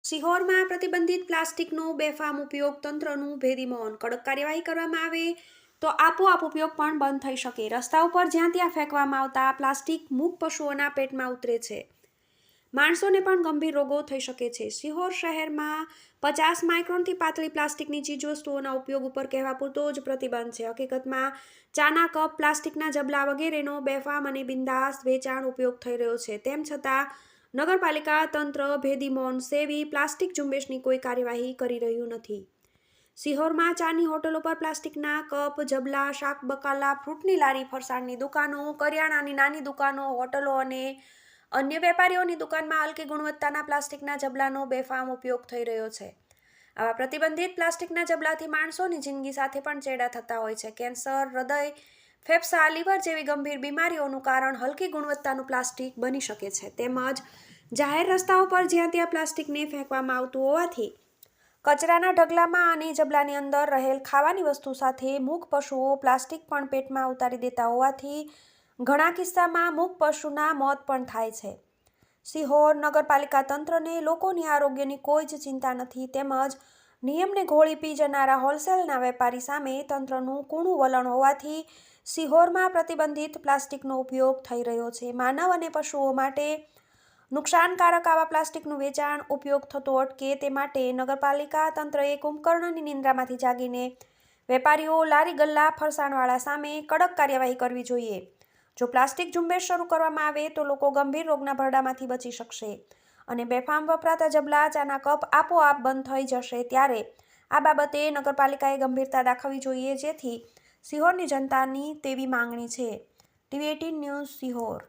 સિહોરમાં પ્રતિબંધિત પ્લાસ્ટિકનો બેફામ ઉપયોગ તંત્રનું ભેદી મૌન. કડક કાર્યવાહી કરવામાં આવે તો આપોઆપ ઉપયોગ પણ બંધ થઈ શકે. રસ્તા ઉપર જ્યાં ત્યાં ફેંકવામાં આવતા પ્લાસ્ટિક મૂક પશુઓના પેટમાં ઉતરે છે. માણસોને પણ ગંભીર રોગો થઈ શકે છે. સિહોર શહેરમાં 50 માઇક્રોનથી પાતળી પ્લાસ્ટિકની ચીજવસ્તુઓના ઉપયોગ ઉપર કહેવા પૂરતો જ પ્રતિબંધ છે. હકીકતમાં ચાના કપ, પ્લાસ્ટિકના જબલા વગેરેનો બેફામ અને બિંદાસ વેચાણ ઉપયોગ થઈ રહ્યો છે. તેમ છતાં નગરપાલિકા તંત્ર ભેદી મૌન સેવી પ્લાસ્ટિક ઝુંબેશની કોઈ કાર્યવાહી કરી રહ્યું નથી. સિહોરમાં ચાની હોટલો પર પ્લાસ્ટિકના કપ, જબલા, શાક બકાલા, ફ્રૂટની લારી, ફરસાણની દુકાનો, કરિયાણાની નાની દુકાનો, હોટલો અને અન્ય વેપારીઓની દુકાનમાં હલકી ગુણવત્તાના પ્લાસ્ટિકના જબલાનો બેફામ ઉપયોગ થઈ રહ્યો છે. આવા પ્રતિબંધિત પ્લાસ્ટિકના જબલાથી માણસોની જિંદગી સાથે પણ ચેડા થતા હોય છે. કેન્સર, હૃદય, ફેફસા, લીવર જેવી ગંભીર બીમારીઓનું કારણ હલકી ગુણવત્તાનું પ્લાસ્ટિક બની શકે છે. તેમજ જાહેર રસ્તાઓ પર જ્યાં ત્યાં પ્લાસ્ટિકને ફેંકવામાં આવતું હોવાથી કચરાના ઢગલામાં અને જબલાની અંદર રહેલ ખાવાની વસ્તુ સાથે મૂક પશુઓ પ્લાસ્ટિક પણ પેટમાં ઉતારી દેતા હોવાથી ઘણા કિસ્સામાં મૂક પશુના મોત પણ થાય છે. સિહોર નગરપાલિકા તંત્રને લોકોની આરોગ્યની કોઈ જ ચિંતા નથી. તેમજ નિયમને ઘોળી પી જનારા હોલસેલના વેપારી સામે તંત્રનું કૂણું વલણ હોવાથી સિહોરમાં પ્રતિબંધિત પ્લાસ્ટિકનો ઉપયોગ થઈ રહ્યો છે. માનવ અને પશુઓ માટે નુકસાનકારક આવા પ્લાસ્ટિકનું વેચાણ, ઉપયોગ થતો અટકે તે માટે નગરપાલિકા તંત્રએ કુંભકર્ણની નિંદ્રામાંથી જાગીને વેપારીઓ, લારી ગલ્લા, ફરસાણવાળા સામે કડક કાર્યવાહી કરવી જોઈએ. જો પ્લાસ્ટિક ઝુંબેશ શરૂ કરવામાં આવે તો લોકો ગંભીર રોગના ભરડામાંથી બચી શકશે અને બેફામ વપરાતા જબલા, ચાના કપ આપોઆપ બંધ થઈ જશે. ત્યારે આ બાબતે નગરપાલિકાએ ગંભીરતા દાખવવી જોઈએ, જેથી સિહોરની જનતાની તેવી માંગણી છે. TV18 news, Sihor.